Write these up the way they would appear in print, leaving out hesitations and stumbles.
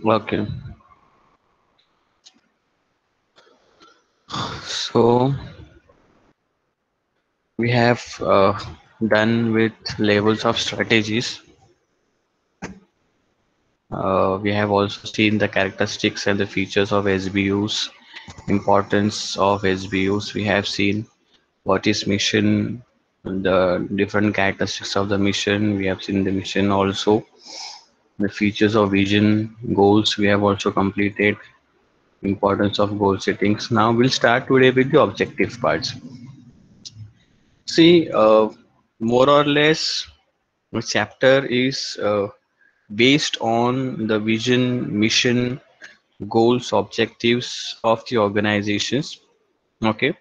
Okay. So we have done with levels of strategies. We have also seen the characteristics and the features of SBUs, importance of SBUs. We have seen what is mission, the different characteristics of the mission. We have seen the mission also, the features of vision, goals. We have also completed importance of goal settings. Now we'll start today with the objective parts. See, more or less, the chapter is based on the vision, mission, goals, objectives of the organizations. Okay.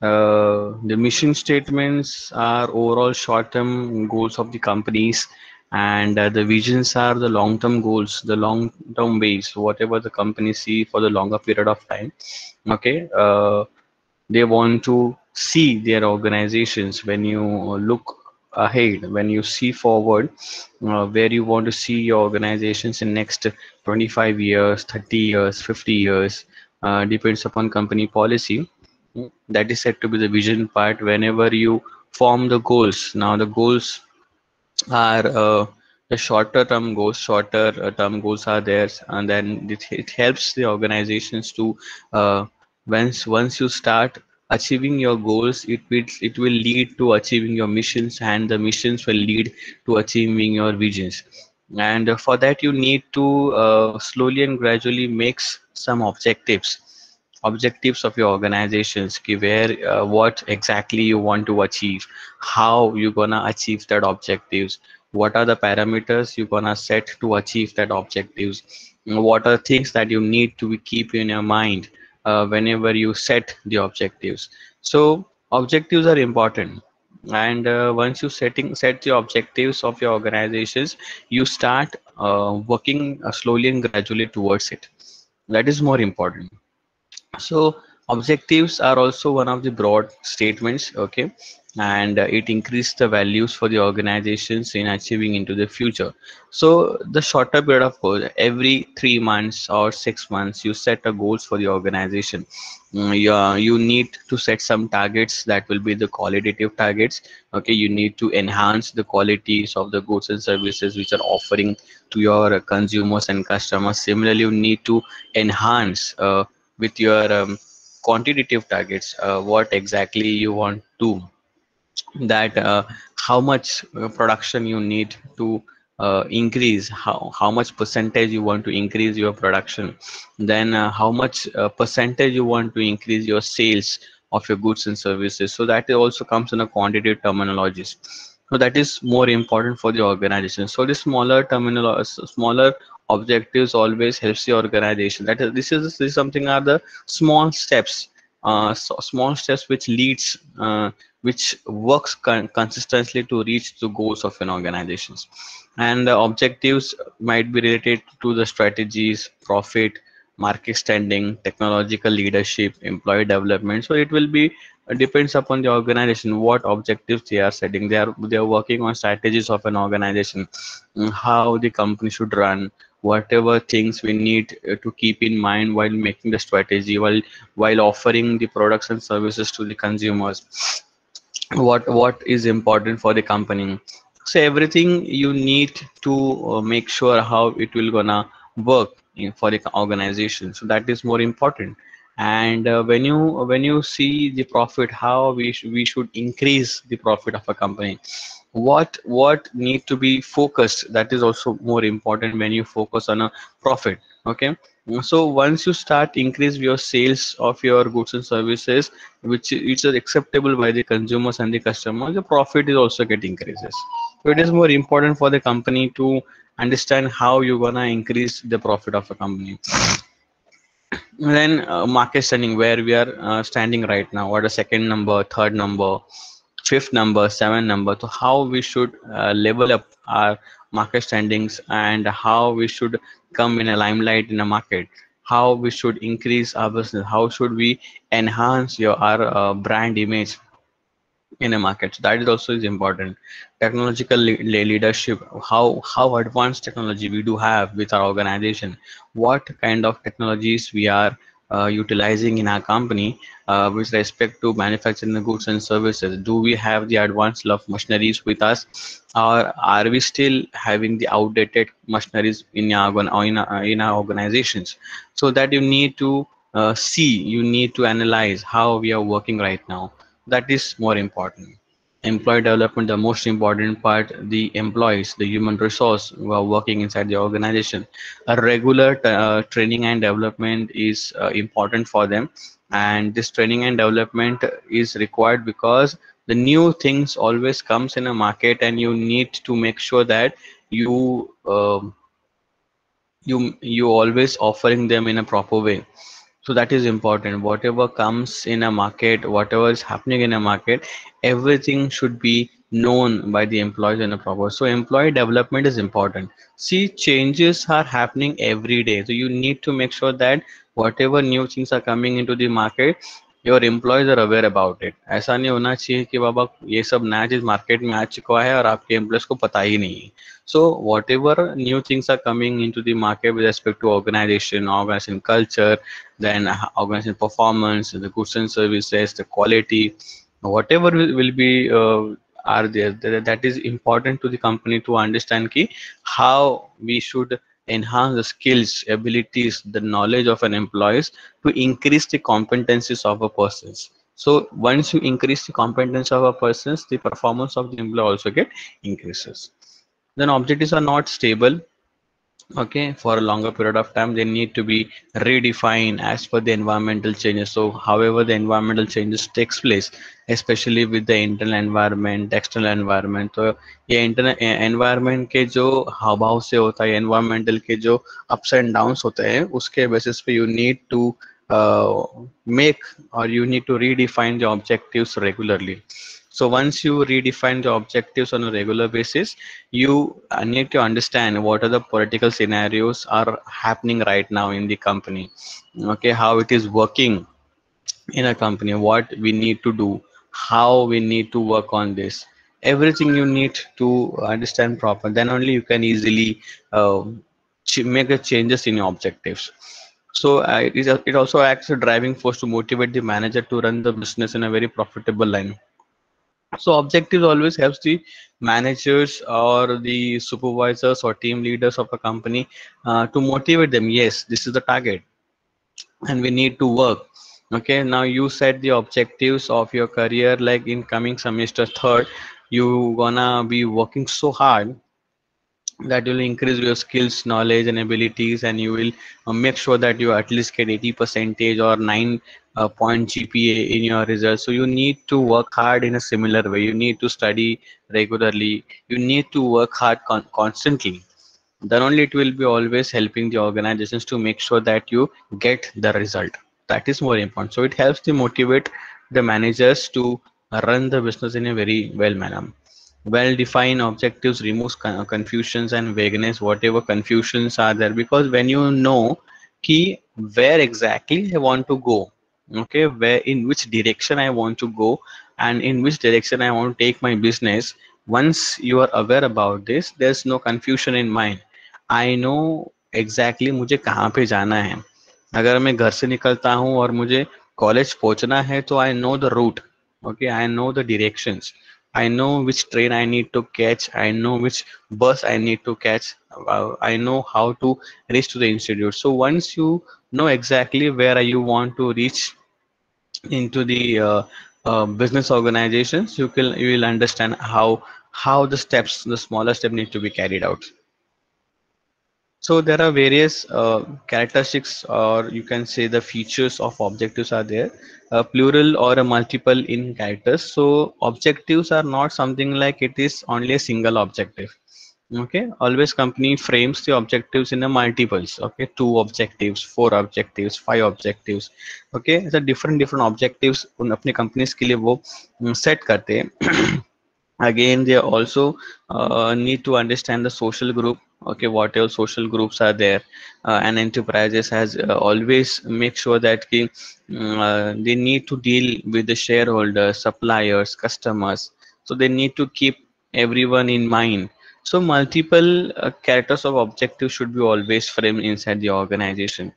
The mission statements are overall short-term goals of the companies, and the visions are the long-term goals, the long-term ways, whatever the company see for the longer period of time. Okay. They want to see their organizations when you look ahead, when you see forward, where you want to see your organizations in next 25 years, 30 years, 50 years, depends upon company policy. That is said to be the vision part. Whenever you form the goals, now the goals are the shorter term goals. Shorter term goals are there, and then it helps the organizations to once you start achieving your goals, it will lead to achieving your missions, and the missions will lead to achieving your visions. And for that you need to slowly and gradually makes some objectives of your organizations, ki where what exactly you want to achieve, how you gonna achieve that objectives, what are the parameters you gonna set to achieve that objectives, what are things that you need to keep in your mind whenever you set the objectives. So objectives are important, and once you set the objectives of your organizations, you start working slowly and gradually towards it. That is more important. So objectives are also one of the broad statements, okay, and it increases the values for the organizations in achieving into the future. So the shorter period of goal, every 3 months or 6 months, you set a goals for the organization. Yeah, you need to set some targets that will be the qualitative targets. Okay, you need to enhance the qualities of the goods and services which are offering to your consumers and customers. Similarly, you need to enhance with your quantitative targets, what exactly you want to, that how much production you need to increase, how much percentage you want to increase your production, then how much percentage you want to increase your sales of your goods and services. So that also comes in a quantitative terminologies. So that is more important for the organization. So the smaller objectives always helps the organization. That is, this is something are the small steps, small steps which leads which works consistently to reach the goals of an organization. And the objectives might be related to the strategies, profit, market standing, technological leadership, employee development. So it will be depends upon the organization what objectives they are setting. They are working on strategies of an organization, how the company should run, whatever things we need to keep in mind while making the strategy, while offering the products and services to the consumers, what is important for the company. So everything you need to make sure how it will gonna work for the organization. So that is more important. And when you see the profit, how we should increase the profit of a company, what need to be focused, that is also more important when you focus on a profit. Okay. So once you start increase your sales of your goods and services, which is acceptable by the consumers and the customers, the profit is also get increases. So it is more important for the company to understand how you're gonna increase the profit of a company. Then market standing, where we are standing right now, what a second number, third number, fifth number, seventh number. So how we should level up our market standings, and how we should come in a limelight in a market, how we should increase our business, how should we enhance our brand image. in a market. So that is also is important. Technological leadership, how advanced technology we do have with our organization, what kind of technologies we are utilizing in our company with respect to manufacturing the goods and services. Do we have the advanced level of machineries with us, or are we still having the outdated machineries in in our organizations? So that you need to see, you need to analyze how we are working right now. That is more important. Employee development, the most important part, the employees, the human resource who are working inside the organization, a regular training and development is important for them. And this training and development is required because the new things always comes in a market, and you need to make sure that you you always offering them in a proper way. So that is important. Whatever comes in a market, whatever is happening in a market, everything should be known by the employees in a proper. So employee development is important. See, changes are happening every day. So you need to make sure that whatever new things are coming into the market, your employees are aware about it. ऐसा नहीं होना चाहिए कि बाबा ये सब नया चीज market में आ चुका है और आपके एम्प्लॉयज को पता ही नहीं है. So whatever new things are coming into the market with respect to organization culture, then organization performance, the goods and services, the quality, whatever will be are there, that is important to the company to understand ki how we should enhance the skills, abilities, the knowledge of an employees to increase the competencies of a persons. So once you increase the competence of a persons, the performance of the employee also get increases. Then objectives are not stable. Okay, for a longer period of time they need to be redefined as per the environmental changes. So however the environmental changes takes place, especially with the internal environment, external environment, तो ये internal environment के जो हाव भाव से होता है, environmental के जो ups and downs होते हैं, उसके basis पे you need to make, or you need to redefine the objectives regularly. So once you redefine the objectives on a regular basis, you need to understand what are the political scenarios are happening right now in the company. Okay, how it is working in a company, what we need to do, how we need to work on this. Everything you need to understand proper. Then only you can easily make the changes in your objectives. So it also acts as a driving force to motivate the manager to run the business in a very profitable line. So objectives always helps the managers or the supervisors or team leaders of a company to motivate them. Yes, this is the target, and we need to work. Okay, now you set the objectives of your career, like in coming semester third, you gonna be working so hard that will increase your skills, knowledge, and abilities, and you will make sure that you at least get 80 percentage or 9 point GPA in your results. So you need to work hard in a similar way. You need to study regularly. You need to work hard constantly. Then only it will be always helping the organizations to make sure that you get the result. That is more important. So it helps to motivate the managers to run the business in a very well manner. Well-defined objectives removes confusions and vagueness, whatever confusions are there, because when you know key where exactly I want to go, okay, where in which direction I want to go, and in which direction I want to take my business, once you are aware about this, there's no confusion in mind. I know exactly मुझे कहाँ पे जाना है. अगर मैं घर से निकलता हूँ और मुझे कॉलेज पहुँचना है, तो I know the route. Okay, I know the directions. I know which train I need to catch. I know which bus I need to catch. I know how to reach to the institute. So once you know exactly where you want to reach into the business organizations, you will understand how the steps, the smaller step, need to be carried out. So there are various characteristics, or you can say the features of objectives are there, plural or a multiple in characters. So objectives are not something like it is only a single objective. Okay, always company frames the objectives in a multiples. Okay, 2 objectives, 4 objectives, 5 objectives. Okay, so different objectives उन अपने companies के लिए वो set करते हैं. Again, they also need to understand the social group. okay, whatever social groups are there, and enterprises has always make sure that they need to deal with the shareholders, suppliers, customers, so they need to keep everyone in mind. So multiple characters of objective should be always framed inside the organization.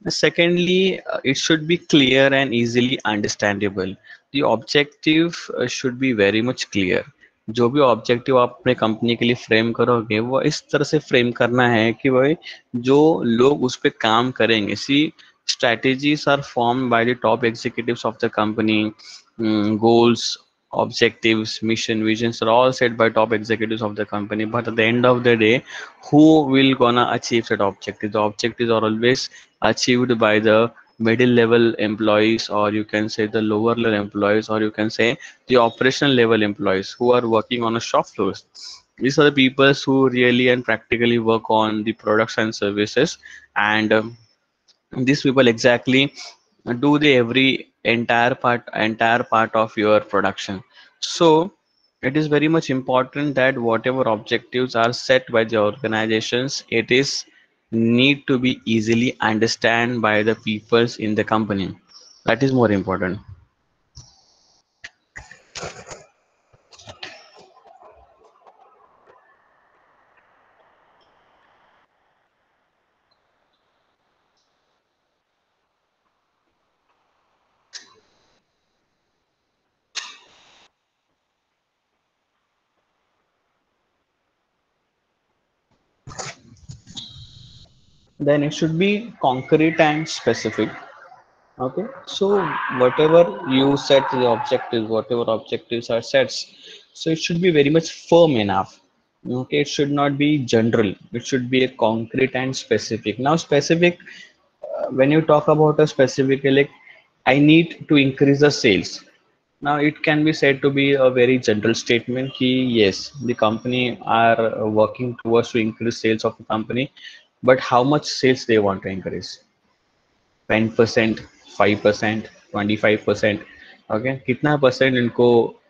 Secondly, it should be clear and easily understandable. The objective should be very much clear. जो भी objective आप अपने company के लिए frame करोगे वो इस तरह से फ्रेम करना है कि भाई जो लोग उस पर काम करेंगे, सी strategies are formed by the top executives of the company. Goals, objectives, mission, visions are all set by top executives of the company, but at the end of the day, who will gonna achieve that objective? The objectives are always achieved by the middle level employees, or you can say the lower level employees, or you can say the operational level employees who are working on a shop floors. These are the people who really and practically work on the products and services, and these people exactly do the every entire part of your production. So it is very much important that whatever objectives are set by the organizations, it is need to be easily understand by the peoples in the company. That is more important. Then it should be concrete and specific. Okay, so whatever you set the objectives, whatever objectives are set, so it should be very much firm enough. Okay, it should not be general. It should be a concrete and specific. Now, specific, when you talk about a specific, like I need to increase the sales. Now, it can be said to be a very general statement. Ki yes, the company are working towards to increase sales of the company, but how much sales they want to increase? 10%, 5%, 25%, okay कितना percent इनको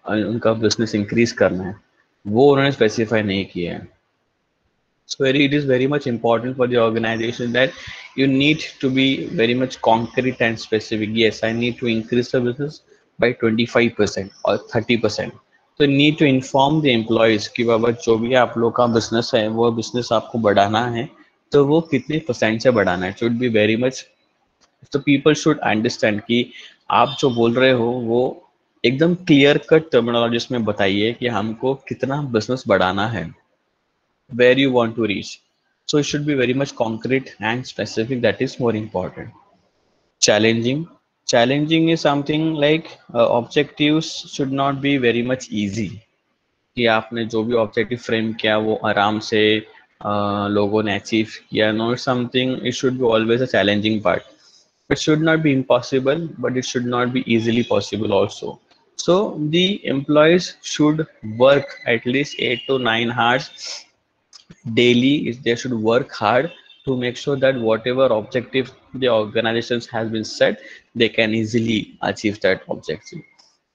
उनका business increase करना है वो उन्होंने specify नहीं किया है. So it is very much important for the organization that you need to be very much concrete and specific. Yes, I need to increase the business by 25% or 30%. So you need to inform the employees कि बाबा जो भी आप लोग का business है वो business आपको बढ़ाना है तो वो कितने परसेंट से बढ़ाना है. Should be very much, तो पीपल शुड अंडरस्टैंड कि आप जो बोल रहे हो वो एकदम क्लियर कट टर्मिनोलॉजीज में बताइए कि हमको कितना बिजनेस बढ़ाना है, where you want to reach. So it should be very much concrete and specific. That is more important. Challenging. Challenging is something like objectives should not be very much easy. कि आपने जो भी objective frame किया वो आराम से लोगों ने अचीव किया. No it's something, it should be always a challenging part. It should not be impossible, but it should not be easily possible also. So the employees should work at least 8 to 9 hours daily. They should work hard to make sure that whatever objective the organizations has been set, they can easily achieve that objective.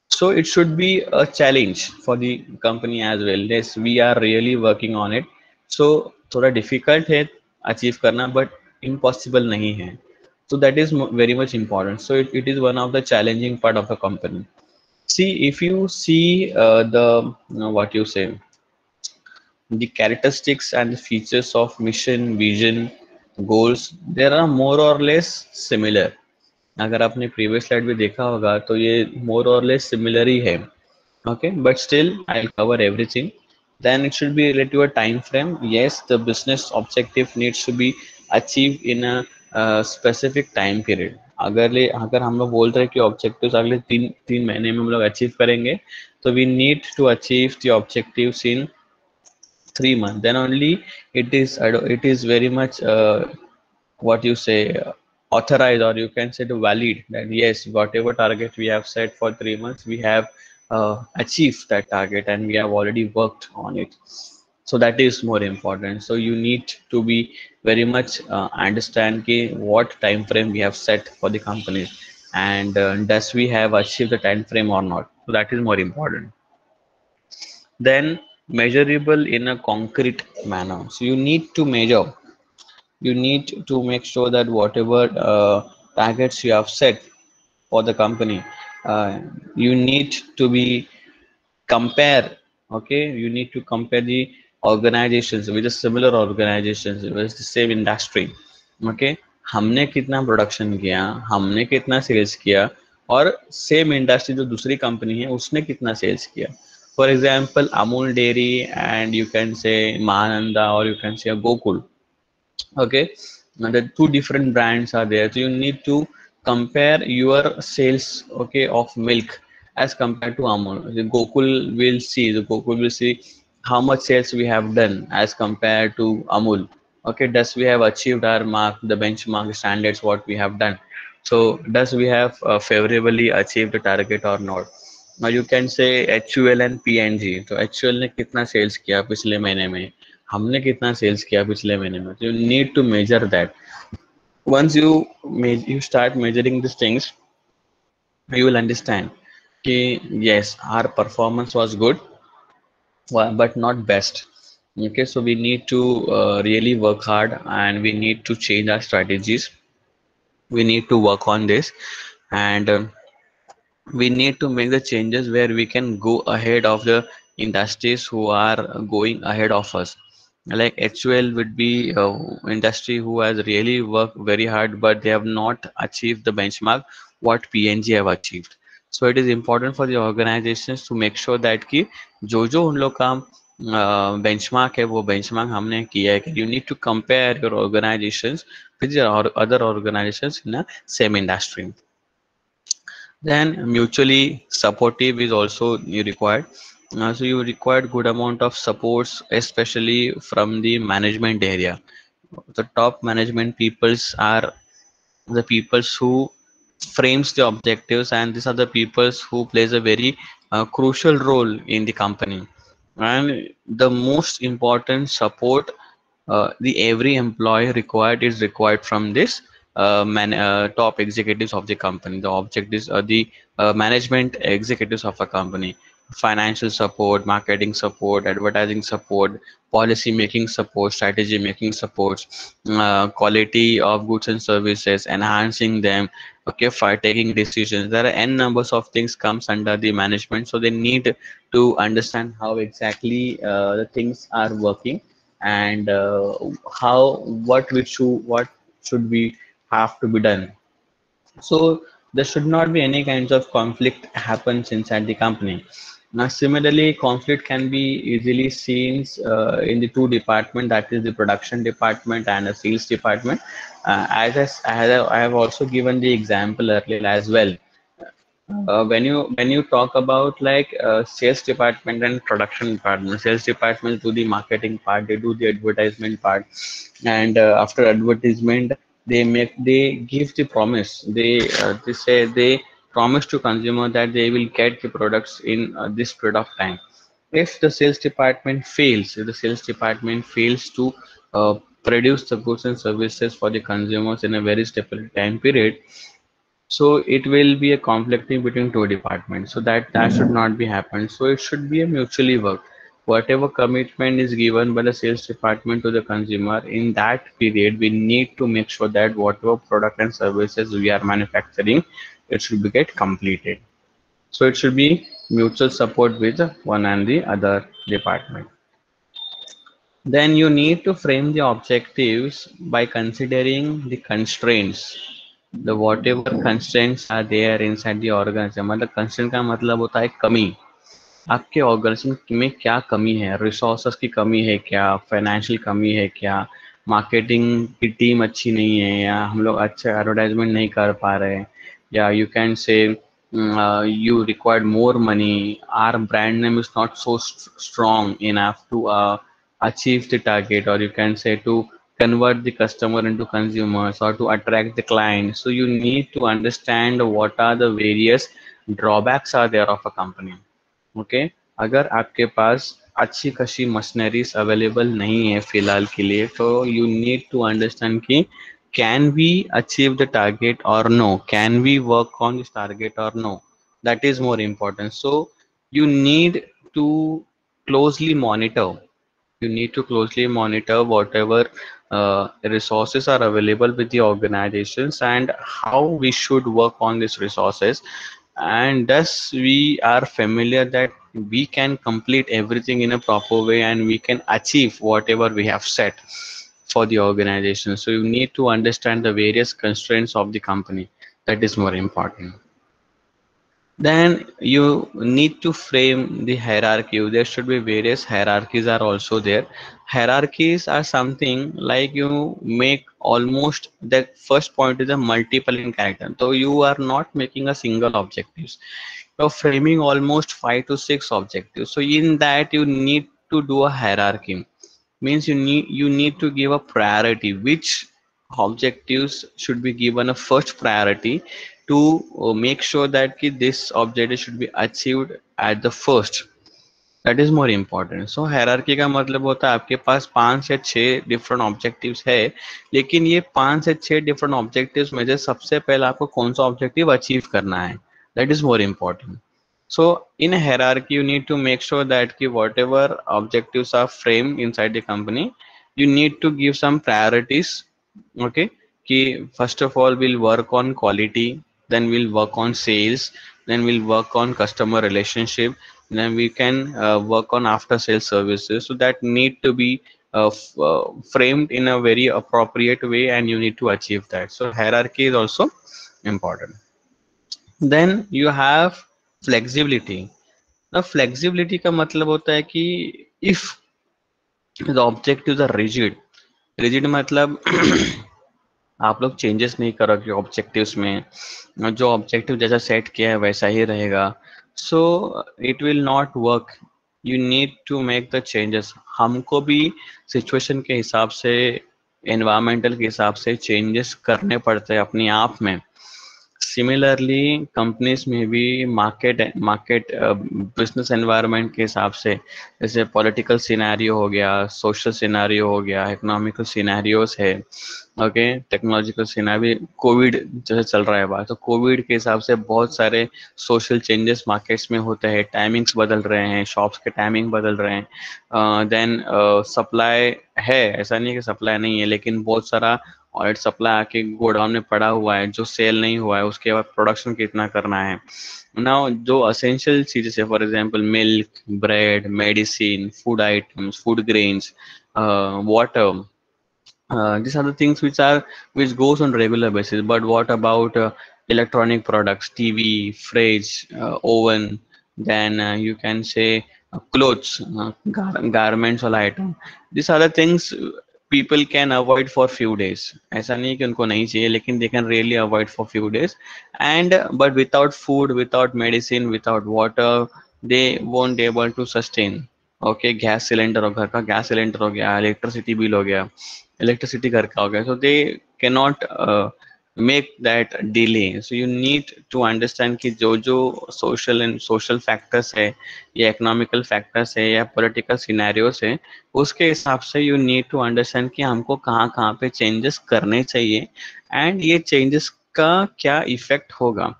So it should be a challenge for the company as well. Yes, we are really working on it. So थोड़ा difficult है achieve करना, but impossible नहीं है. So that is very much important. So it is one of the challenging part of the company. See, if you see what you say, the characteristics and the features of mission, vision, goals, there are more or less similar. अगर आपने previous slide भी देखा होगा तो ये more or less similar ही है. Okay, but still I'll cover everything. Then it should be related to a time frame. Yes, the business objective needs to be achieved in a specific time period. अगर हम लोग बोल रहे हैं कि objectives अगले तीन तीन महीने में हम लोग अचीव करेंगे तो we need to achieve the objectives in 3 months. Then only it is very much what you say authorized, or you can say to valid that yes, whatever target we have set for 3 months we have achieved that target and we have already worked on it. So that is more important. So you need to be very much understand ki what time frame we have set for the company, and does we have achieved the time frame or not. So that is more important. Then measurable in a concrete manner. So you need to measure, you need to make sure that whatever targets you have set for the company, uh, you need to be compare, okay, you need to compare the organizations with the similar organizations with the same industry, okay, हमने कितना production किया, हमने कितना sales किया, और same industry जो दूसरी company है उसने कितना सेल्स किया. For example Amul dairy and you can से महानंदा और यू कैन से Gokul, okay, now the two different brands are there, so you need to compare your sales, okay, of milk as compared to Amul. The Gokul will see how much sales we have done as compared to Amul. Okay, does we have achieved our mark, the benchmark standards what we have done, so does we have favorably achieved the target or not. Now you can say HUL and PNG. तो HUL ने कितना sales किया पिछले महीने में, हमने कितना sales किया पिछले महीने में. You need to measure that. Once you start measuring these things, you will understand कि yes, our performance was good, but not best. Okay, so we need to really work hard and we need to change our strategies. We need to work on this, and we need to make the changes where we can go ahead of the industries who are going ahead of us. Like HUL would be industry who has really worked very hard, but they have not achieved the benchmark what PNG have achieved. So it is important for the organizations to make sure that कि जो उन लोग का benchmark है वो benchmark हमने किया है. You need to compare your organizations with your other organizations in the same industry. Then mutually supportive is also you required. So you required good amount of supports, especially from the management area. The top management peoples are the peoples who frames the objectives, and these are the peoples who plays a very crucial role in the company. And the most important support the every employee required is required from this top executives of the company. The objectives are the management executives of a company: financial support, marketing support, advertising support, policy making support, strategy making support, quality of goods and services, enhancing them, okay, for taking decisions. There are n numbers of things comes under the management, so they need to understand how exactly the things are working, and how what should we have to be done. So there should not be any kinds of conflict happens inside the company. Now similarly, conflict can be easily seen in the two department, that is the production department and the sales department. I have also given the example earlier as well. When you talk about like sales department and production department, sales department do the marketing part, they do the advertisement part, and after advertisement they give the promise, they say they promise to consumer that they will get the products in this period of time. If the sales department fails, if the sales department fails to produce the goods and services for the consumers in a very stipulated time period, so it will be a conflicting between two departments, so that should not be happened. So it should be a mutually work. Whatever commitment is given by the sales department to the consumer in that period, we need to make sure that whatever product and services we are manufacturing, it should be get completed. So it should be mutual support with one and the other department. Then you need to frame the objectives by considering the constraints. The whatever constraints are there inside the organism, मतलब constraint का मतलब होता है कमी. आपके organisation में क्या कमी है, रिसोर्सेस की कमी है क्या, फाइनेंशियल कमी है क्या, मार्केटिंग की टीम अच्छी नहीं है, या हम लोग अच्छा एडवर्टाइजमेंट नहीं कर पा रहे, या यू कैन से you required more money, our brand name is not so strong enough to achieve the target, or you can say to convert the customer into consumers or to attract the client. So you need to understand what are the various drawbacks are there of a company. Okay, अगर आपके पास अच्छी खासी machineries available नहीं है फिलहाल के लिए, तो यू नीड टू अंडरस्टैंड कि can we achieve the target और no, can we work on this target और no, that is more important. So you need to closely monitor. You need to closely monitor whatever resources are available with the organizations and how we should work on these resources, and thus we are familiar that we can complete everything in a proper way and we can achieve whatever we have set for the organization. So you need to understand the various constraints of the company. That is more important. Then you need to frame the hierarchy. There should be various hierarchies are also there. Hierarchies are something like you make almost the first point is a multiple in character. So you are not making a single objectives. You're framing almost 5 to 6 objectives. So in that you need to do a hierarchy. Means you need to give a priority. Which objectives should be given a first priority to make sure that this objective should be achieved at the first. That is more important. So hierarchy का मतलब होता है आपके पास 5 या 6 different objectives है, लेकिन ये 5 से 6 डिफरेंट ऑब्जेक्टिव्स में से सबसे पहले आपको कौन सा ऑब्जेक्टिव अचीव करना है. That is more important. So in a hierarchy, you need to make sure that whatever objectives are framed inside the company, you need to give some priorities. Okay, कि first of all we'll work on quality, then we'll work on sales, then we'll work on customer relationship, then we can work on after sales services. So that need to be framed in a very appropriate way, and you need to achieve that. So hierarchy is also important. Then you have flexibility. Now flexibility का मतलब होता है कि if the objectives are rigid. Rigid मतलब आप लोग changes नहीं करोगे ऑब्जेक्टिव्स में, जो ऑब्जेक्टिव जैसा सेट किया है वैसा ही रहेगा. So it will not work. You need to make the changes. हमको भी सिचुएशन के हिसाब से, एनवायरमेंटल के हिसाब से चेंजेस करने पड़ते हैं अपने आप में. सिमिलरली कंपनीज में भी मार्केट बिजनेस एनवायरनमेंट के हिसाब से, जैसे पॉलिटिकल सिनेरियो हो गया, सोशल सिनेरियो हो गया, इकोनॉमिकल सिनेरियोस है, ओके, टेक्नोलॉजिकल सिनेरियो, कोविड जैसे चल रहा है बात, तो कोविड के हिसाब से बहुत सारे सोशल चेंजेस मार्केट्स में होते हैं. टाइमिंग्स बदल रहे हैं, शॉप्स के टाइमिंग बदल रहे हैं. देन सप्लाई है, ऐसा नहीं है कि सप्लाई नहीं है, लेकिन बहुत सारा और सप्लाई आके गोडाउन में पड़ा हुआ है जो सेल नहीं हुआ है, उसके बाद प्रोडक्शन कितना करना है ना. जो असेंशियल चीजें है, for example milk, bread, medicine, food items, food grains, water, these are the things which goes on regular basis. But what about electronic products, TV, fridge, oven, then you can say clothes, garments वाला item. These are the things people can avoid for few days. ऐसा नहीं कि उनको नहीं चाहिए, लेकिन they can really avoid for few days. And but without food, without medicine, without water, they won't be able to sustain. Okay, gas cylinder हो, घर का गैस सिलेंडर हो गया, इलेक्ट्रिसिटी बिल हो गया, इलेक्ट्रिसिटी घर का हो गया, so they can not make that delay. So you need to understand कि जो जो सोशल फैक्टर्स है, या इकोनॉमिकल फैक्टर्स है, या पॉलिटिकल सिनेरियोस है, उसके हिसाब से यू नीड टू अंडरस्टैंड कि हमको कहाँ कहाँ पे चेंजेस करने चाहिए, एंड ये चेंजेस का क्या इफेक्ट होगा.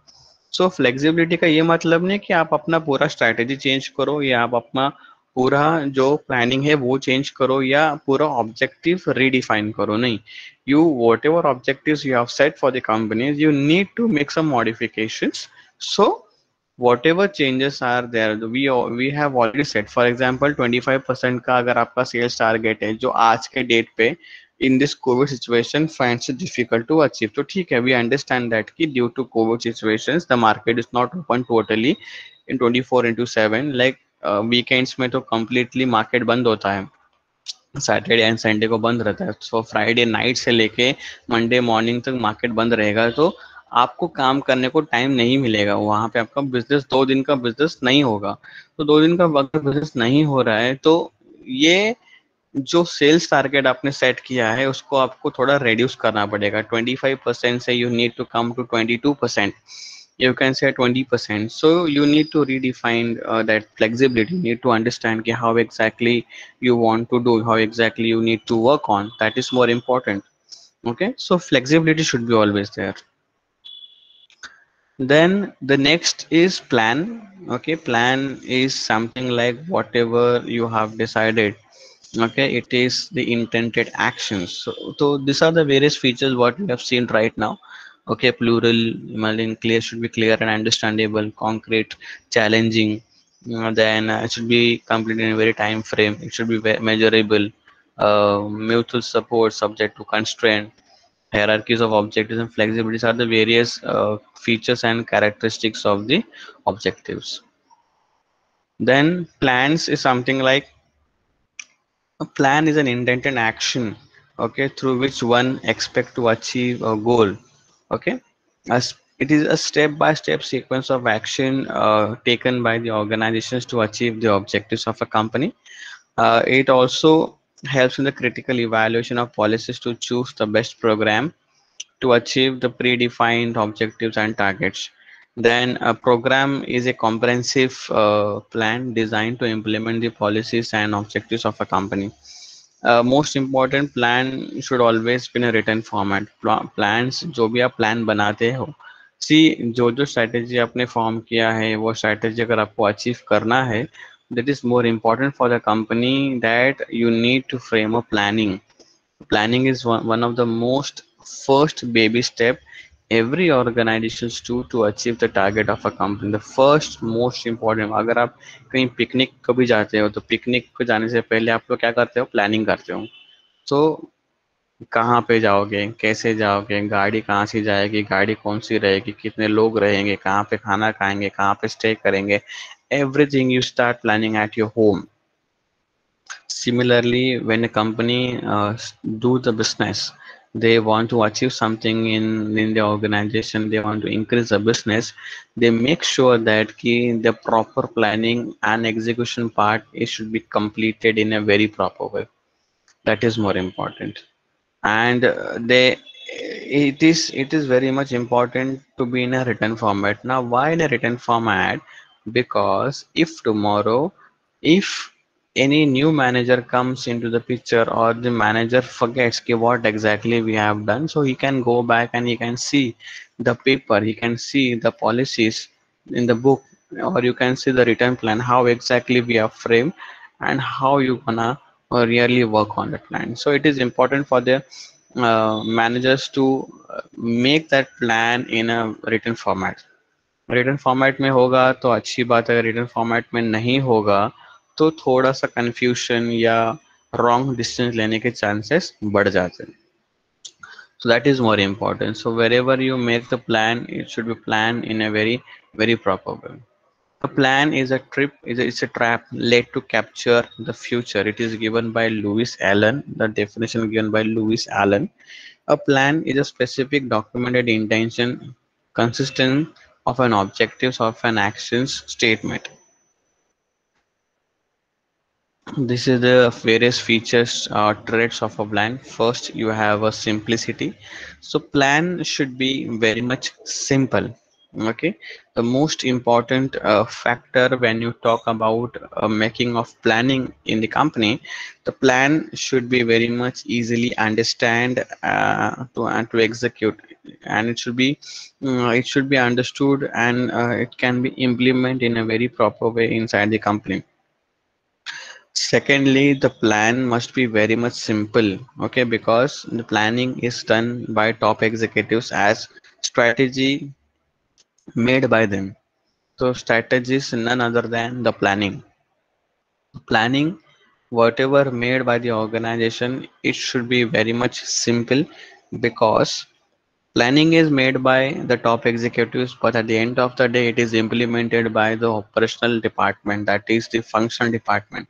सो फ्लेक्सिबिलिटी का ये मतलब नहीं कि आप अपना पूरा स्ट्रैटेजी चेंज करो, या आप अपना पूरा जो प्लानिंग है वो चेंज करो, या पूरा ऑब्जेक्टिव रीडिफाइन करो. नहीं, you whatever objectives you have set for the companies, you need to make some modifications. So whatever changes are there, we have already set. For example 25% का अगर आपका सेल्स टारगेट है, जो आज के date पे in this COVID situation finds it difficult to achieve, तो ठीक है, we understand that कि due to COVID situations the market is not open totally in 24/7. like weekends में तो completely मार्केट बंद होता है, सैटरडे एंड संडे को बंद रहता है. सो फ्राइडे नाइट से लेके मंडे मॉर्निंग तक मार्केट बंद रहेगा, तो आपको काम करने को टाइम नहीं मिलेगा. वहां पे आपका बिजनेस 2 दिन का बिजनेस नहीं होगा. तो 2 दिन का अगर बिजनेस नहीं हो रहा है, तो ये जो सेल्स टारगेट आपने सेट किया है उसको आपको थोड़ा रिड्यूस करना पड़ेगा. 25% से you need to come to 22%. You can say 20%. So you need to redefine that flexibility. You need to understand how exactly you want to do, how exactly you need to work on. That is more important. Okay, so flexibility should be always there. Then the next is plan. Okay, plan is something like whatever you have decided. Okay, it is the intended actions. So these are the various features what we have seen right now. Okay, plural, clear should be clear and understandable, concrete, challenging. Then it should be completed in a very time frame. It should be measurable, mutual support, subject to constraint, hierarchies of objectives and flexibilities are the various features and characteristics of the objectives. Then plans is something like a plan is an intended action, okay, through which one expect to achieve a goal, okay. As it is a step-by-step sequence of action taken by the organizations to achieve the objectives of a company. It also helps in the critical evaluation of policies to choose the best program to achieve the predefined objectives and targets. Then a program is a comprehensive plan designed to implement the policies and objectives of a company. Most important plan should always be in a written format. Plans जो भी आप plan बनाते हो, see जो जो strategy आपने form किया है वो strategy अगर आपको achieve करना है, that is more important for the company that you need to frame a planning. Planning is one of the most first baby step every organizations do to achieve the target of a company. The first most important, अगर आप कहीं picnic कभी जाते हो तो picnic को जाने से पहले आप लोग क्या करते हो, प्लानिंग करते हो. तो कहाँ पे जाओगे, कैसे जाओगे, गाड़ी कहाँ से जाएगी, गाड़ी कौन सी रहेगी, कितने लोग रहेंगे, कहाँ पे खाना खाएंगे, कहाँ पे स्टे करेंगे, everything you start planning at your home. Similarly, when a company do the business, they want to achieve something in the organization, they want to increase the business, they make sure that the proper planning and execution part it should be completed in a very proper way. That is more important. And it is very much important to be in a written format. Now why in a written format? Because if tomorrow, if any new manager comes into the picture or the manager forgets what exactly we have done, so he can go back and he can see the paper, he can see the policies in the book, or you can see the written plan how exactly we have framed and how you gonna really work on the plan. So it is important for the managers to make that plan in a written format. Written format में होगा तो अच्छी बात है, written format में नहीं होगा तो थोड़ा सा कंफ्यूजन या रॉन्ग डिसीजन लेने के चांसेस बढ़ जाते हैं. So that is more important. So wherever you make the plan, it should be planned in a very proper way. A plan is a trip, it's a trap laid to capture the future. It is given by Lewis Allen, the definition given by Lewis Allen. A plan is a specific documented intention consistent of an objectives of an actions statement. This is the various features or traits of a plan. First, you have a simplicity. So plan should be very much simple. Okay, the most important factor when you talk about making of planning in the company, the plan should be very much easily understand to execute, and it should be understood and it can be implemented in a very proper way inside the company. Secondly, the plan must be very much simple, okay, because the planning is done by top executives as strategy made by them. So strategy is none other than the planning. Planning, whatever made by the organization, it should be very much simple because planning is made by the top executives, but at the end of the day, it is implemented by the operational department, that is the function department,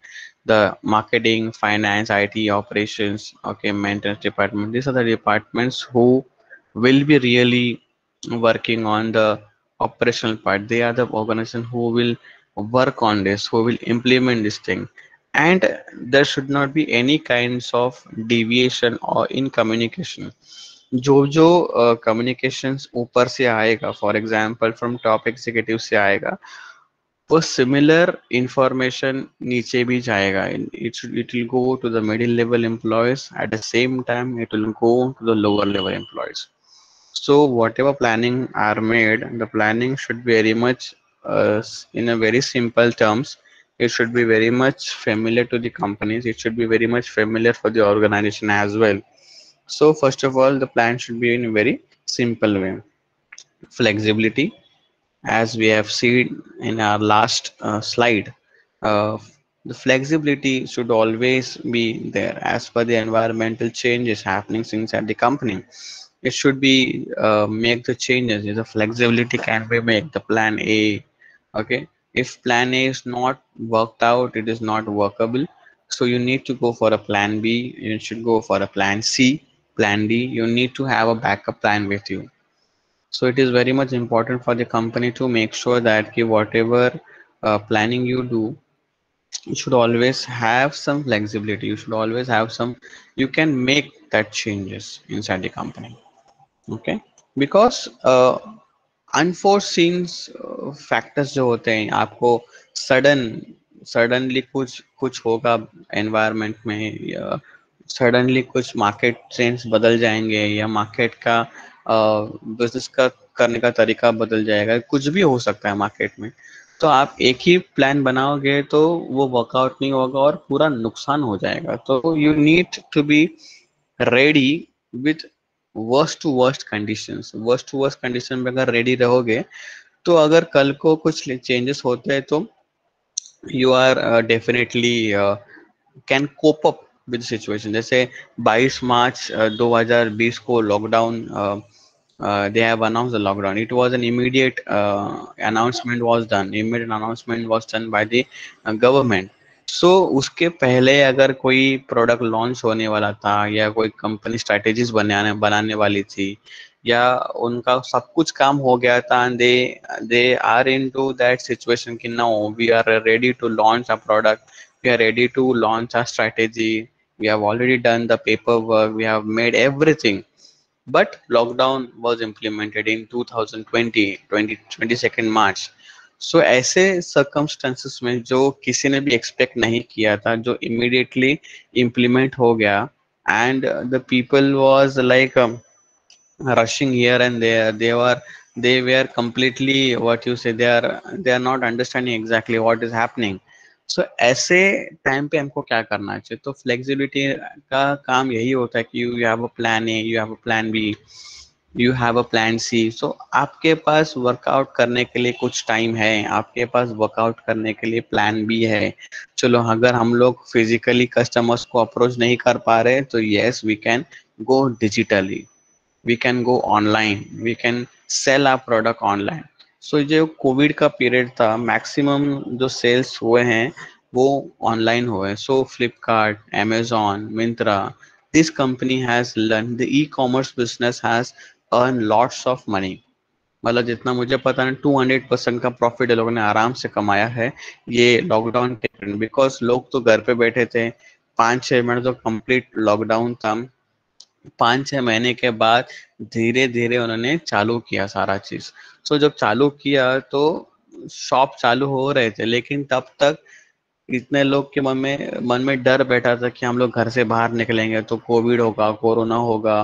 the marketing, finance, IT, operations, okay, maintenance department. These are the departments who will be really working on the operational part. They are the organization who will work on this, who will implement this thing. And there should not be any kinds of deviation or in communication. जो जो communications ऊपर से आएगा, for example from top executive से आएगा, वो similar information नीचे भी जाएगा. It will go to the middle level employees, at the same time it will go to the lower level employees. So whatever planning are made, the planning should be very much in a very simple terms. It should be very much familiar to the companies. It should be very much familiar for the organization as well. So first of all, the plan should be in a very simple way. Flexibility, as we have seen in our last slide, uh, the flexibility should always be there as per the environmental changes happening inside the company. It should be make the changes. The flexibility can be make the plan A. Okay, if plan A is not worked out, it is not workable. So you need to go for a plan B. You should go for a plan C, plan D. You need to have a backup plan with you. So it is very much important for the company to make sure that whatever planning you do, you should always have some flexibility. You should always have some, you can make that changes inside the company. Okay, because unforeseen factors जो होते हैं, आपको sudden suddenly कुछ कुछ होगा environment में, या suddenly कुछ मार्केट ट्रेंड्स बदल जाएंगे, या मार्केट का बिजनेस का करने का तरीका बदल जाएगा, कुछ भी हो सकता है मार्केट में। तो आप एक ही प्लान बनाओगे तो वो वर्कआउट नहीं होगा और पूरा नुकसान हो जाएगा। तो you need to be ready with worst to worst condition में अगर रेडी रहोगे, तो अगर कल को कुछ चेंजेस होते हैं तो you are definitely can cope up with situation. जैसे 22 मार्च 2020 को lockdown, they have announced the lockdown. It was an immediate announcement was done. Immediate announcement was done by the government. So उसके पहले अगर कोई प्रोडक्ट लॉन्च होने वाला था, या कोई कंपनी स्ट्रेटेजीज बनाने बनाने वाली थी, या उनका सब कुछ काम हो गया था, and they are into that situation कि now we are ready to launch a product, we are ready to launch a strategy, we have already done the paperwork, we have made everything, but lockdown was implemented in 2020 22nd March. सो ऐसे circumstances में जो किसी ने भी expect नहीं किया था, जो इमीडिएटली इम्प्लीमेंट हो गया, and the people was like rushing here and there. They were completely, what you say, they are not understanding exactly what is happening. So ऐसे टाइम पे हमको क्या करना चाहिए? तो फ्लेक्सिबिलिटी का काम यही होता है कि you have a plan A, you have a plan B, you have a plan C. So आपके पास वर्कआउट करने के लिए कुछ टाइम है, आपके पास वर्कआउट करने के लिए प्लान बी है। चलो, अगर हम लोग फिजिकली कस्टमर्स को अप्रोच नहीं कर पा रहे, तो yes, we can go digitally, we can go online, we can sell our product online. So जो कोविड का पीरियड था, मैक्सिमम जो सेल्स हुए हैं वो ऑनलाइन हुए। So Flipkart, Amazon, Myntra, this company has learn, the e commerce business has earn lots of money. मतलब जितना मुझे पता है, 200% का प्रॉफिट लोगों ने आराम से कमाया है ये लॉकडाउन के कारण, बिकॉज लोग तो घर पे बैठे थे। 5-6 महीने तो कंप्लीट लॉकडाउन था। 5-6 महीने के बाद धीरे धीरे उन्होंने चालू किया सारा चीज। सो जब चालू किया तो शॉप चालू हो रहे थे, लेकिन तब तक इतने लोग के मन में डर बैठा था कि हम लोग घर से बाहर निकलेंगे तो कोविड होगा, कोरोना होगा,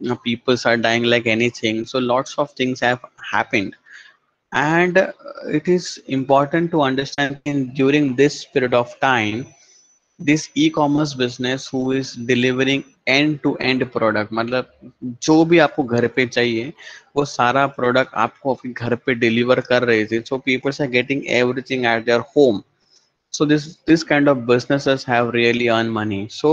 peoples are dying like anything. So lots of things have happened, and it is important to understand in during this period of time, this e commerce business who is delivering end to end product, मतलब जो भी आपको घर पे चाहिए वो सारा product आपको अपने घर पे डिलीवर कर रहे थे। So peoples are getting everything at their home. So this kind of businesses have really earned money. So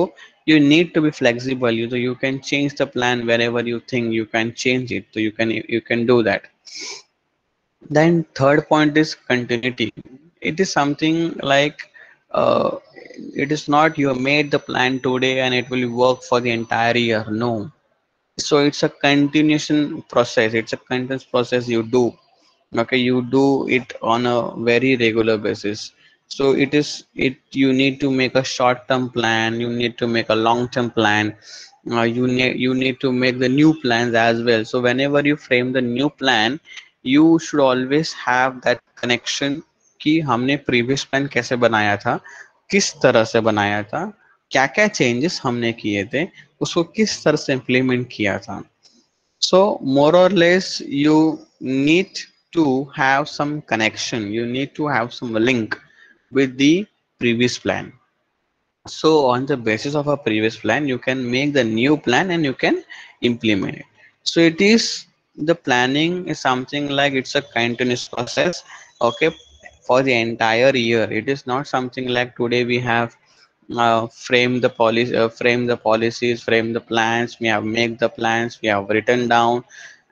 you need to be flexible. You can change the plan whenever you think you can change it. So you can do that. Then third point is continuity. It is something like, it is not you made the plan today and it will work for the entire year. No. So it's a continuation process. It's a continuous process you do. Okay, you do it on a very regular basis. So you need to make a short term plan, you need to make a long term plan, you need to make the new plans as well. So whenever you frame the new plan, you should always have that connection कि हमने previous plan कैसे बनाया था, किस तरह से बनाया था, क्या क्या चेंजेस हमने किए थे, उसको किस तरह से इम्प्लीमेंट किया था। So more or less you need to have some connection, you need to have some link with the previous plan. So on the basis of a previous plan, you can make the new plan and you can implement it. So it is, the planning is something like it's a continuous process, okay, for the entire year. It is not something like today we have frame the policies, frame the plans, we have make the plans, we have written down,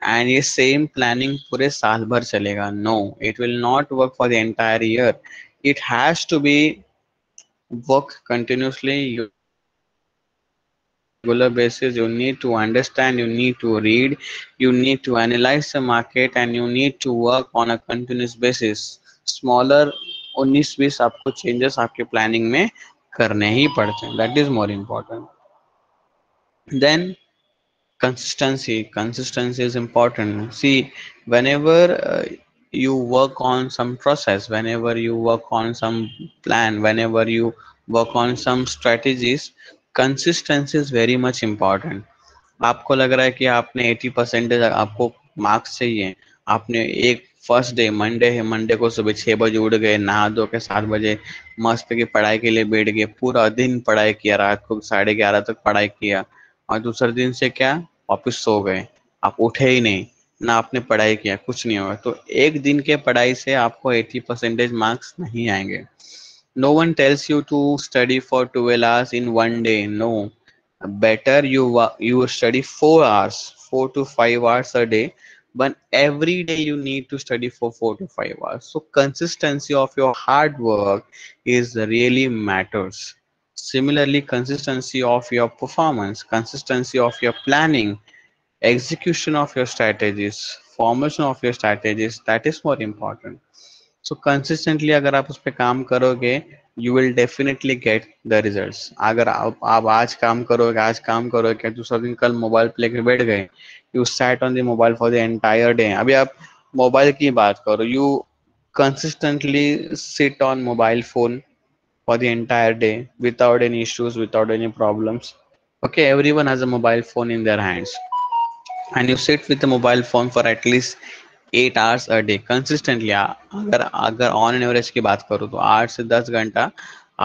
and ये same planning पूरे साल भर चलेगा. No, it will not work for the entire year. It has to be work continuously. You need to work on a regular basis. You need to understand, you need to read, you need to analyze the market, and you need to work on a continuous basis. Smaller 19-20 आपको changes आपके planning में करने ही पड़ते हैं. That is more important. Then consistency is important. See, whenever you work on some process, whenever you work on some plan, whenever you work on some strategies, consistency is very much important. आपको लग रहा है कि आपने 80% आपको marks चाहिए, आपने एक फर्स्ट डे मंडे है, मंडे को सुबह 6 बजे उठ गए, नहा धो के 7 बजे मस्त की पढ़ाई के लिए बैठ गए, पूरा दिन पढ़ाई किया, रात को 11:30 तक पढ़ाई किया, और दूसरे दिन से क्या, वापिस सो गए, आप उठे ही नहीं, ना आपने पढ़ाई किया, कुछ नहीं होगा. तो एक दिन के पढ़ाई से आपको 80% मार्क्स नहीं आएंगे. No one tells you to study for 12 hours in one day. No, better you study 4 hours, 4 to 5 hours a day, but every day you need to study for 4 to 5 hours. So consistency of your hard work is really matters. Similarly, consistency of your performance, consistency of your planning, execution of your strategies, formation of your strategies, that is more important. So consistently अगर आप उस पर काम करोगे, you will definitely get the results. अगर आप आज काम करोगे, दूसरा दिन कल मोबाइल पे लेकर बैठ गए, you sat on the mobile for the entire day. अभी आप मोबाइल की बात करो, you consistently sit on mobile phone for the entire day without any issues, without any problems. Okay, everyone has a mobile phone in their hands, and you sit with the mobile phone for at least 8 hours a day consistently. अगर अगर on an average की बात करूँ तो 8 से 10 घंटा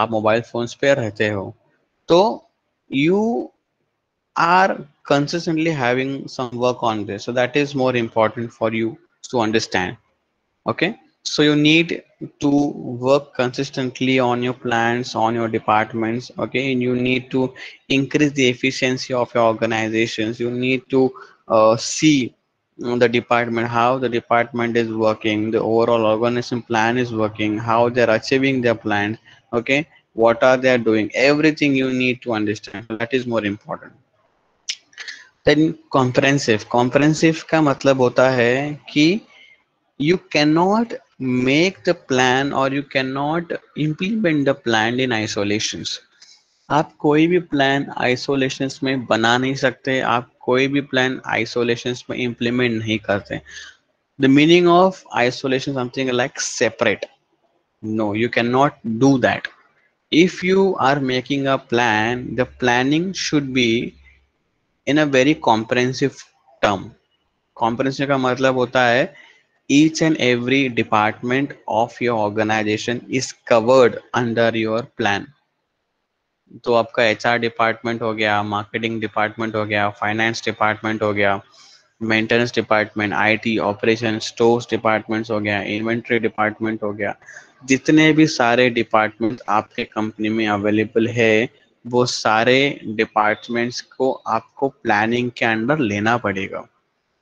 आप mobile phones पे रहते हो, तो you are consistently having some work on this. So that is more important for you to understand. Okay, so you need to work consistently on your plans, on your departments. Okay, and you need to increase the efficiency of your organizations. You need to see the department, how the department is working, the overall organization plan is working, how they're achieving their plan. Okay, what are they doing, everything you need to understand. So that is more important. Then comprehensive का मतलब होता है कि you cannot make the plan or you cannot implement the plan in isolations. आप कोई भी plan isolations में बना नहीं सकते, आप कोई भी प्लान आइसोलेशंस में implement नहीं करते. The meaning of isolation is something like separate. No, you cannot do that. If you are making a plan, the planning should be in a very comprehensive term. Comprehensive का मतलब होता है each and every department of your organization is covered under your plan. तो आपका HR department हो गया, marketing department हो गया, फाइनेंस डिपार्टमेंट हो गया, maintenance department, IT operation, stores departments हो गया, इन्वेंट्री डिपार्टमेंट हो गया, जितने भी सारे डिपार्टमेंट आपके कंपनी में अवेलेबल है, वो सारे डिपार्टमेंट्स को आपको प्लानिंग के अंडर लेना पड़ेगा.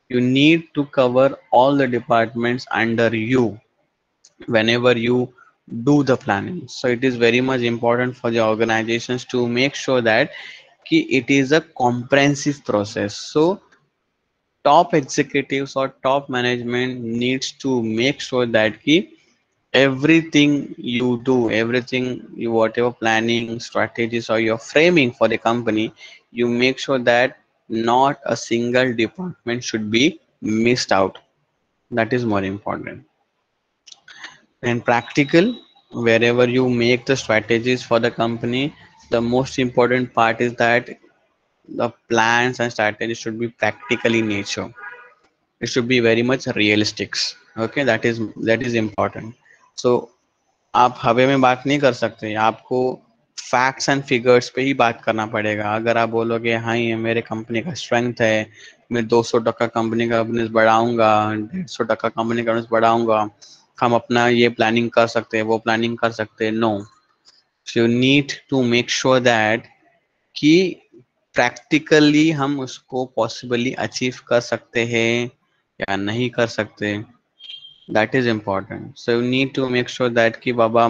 You need to cover all the departments under you whenever you do the planning. So it is very much important for the organizations to make sure that it is a comprehensive process. So top executives or top management needs to make sure that everything you do, everything you, whatever planning strategies or your framing for the company, you make sure that not a single department should be missed out. That is more important. And practical, wherever you make the strategies for the company, the most important part is that the plans and strategies should be practical in nature. It should be very much realistic. Okay, that is important. So आप हवा में बात नहीं कर सकते, आपको facts and figures पे ही बात करना पड़ेगा. अगर आप बोलोगे हाँ ये मेरे कंपनी का स्ट्रेंथ है, मैं 200% कंपनी का बिजनेस बढ़ाऊंगा, 150% कंपनी का बिजनेस बढ़ाऊंगा, हम अपना ये प्लानिंग कर सकते हैं, वो प्लानिंग कर सकते हैं. No, you need to make sure that कि प्रैक्टिकली हम उसको पॉसिबली अचीव कर सकते हैं या नहीं कर सकते. That is important. So you need to make sure that कि बाबा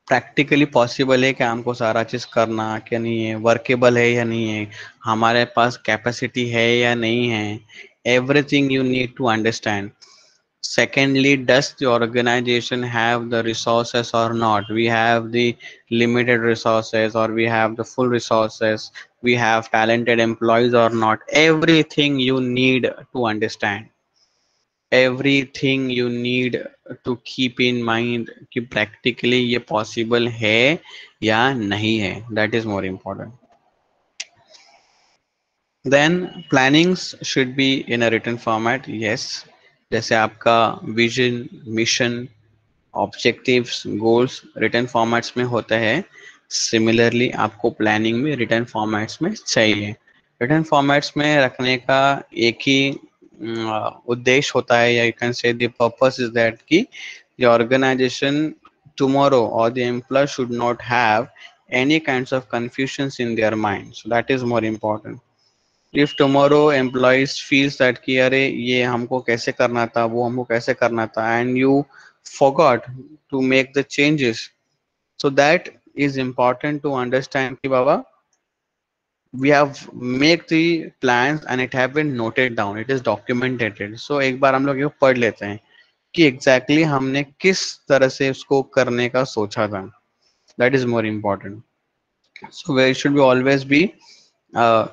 प्रैक्टिकली पॉसिबल है कि हमको सारा चीज करना क्या नहीं है, वर्केबल है या नहीं है, हमारे पास कैपेसिटी है या नहीं है. Everything you need to understand. Secondly, does the organization have the resources or not? We have the limited resources or we have the full resources. We have talented employees or not. Everything you need to understand. Everything you need to keep in mind कि practically ये possible है या नहीं है. That is more important. Then plannings should be in a written format. Yes, जैसे आपका vision, mission, objectives, goals return formats में होते हैं. सिमिलरली आपको प्लानिंग में रिटर्न फॉर्मेट्स में चाहिए. रिटर्न फॉर्मेट्स में रखने का एक ही उद्देश्य होता है, या you can say the purpose is that कि the organisation tomorrow or the employer should not have any kinds of confusions in their mind. So that is more important. If tomorrow employees feels that कि अरे ये हमको कैसे करना था, वो हमको कैसे करना था, and you forgot to make the changes, so that is important to understand कि बाबा we have make the plans and it have been noted down, it is documented. So एक बार हम लोग ये पढ़ लेते हैं कि exactly हमने किस तरह से उसको करने का सोचा था. That is more important. So where it should be always be uh,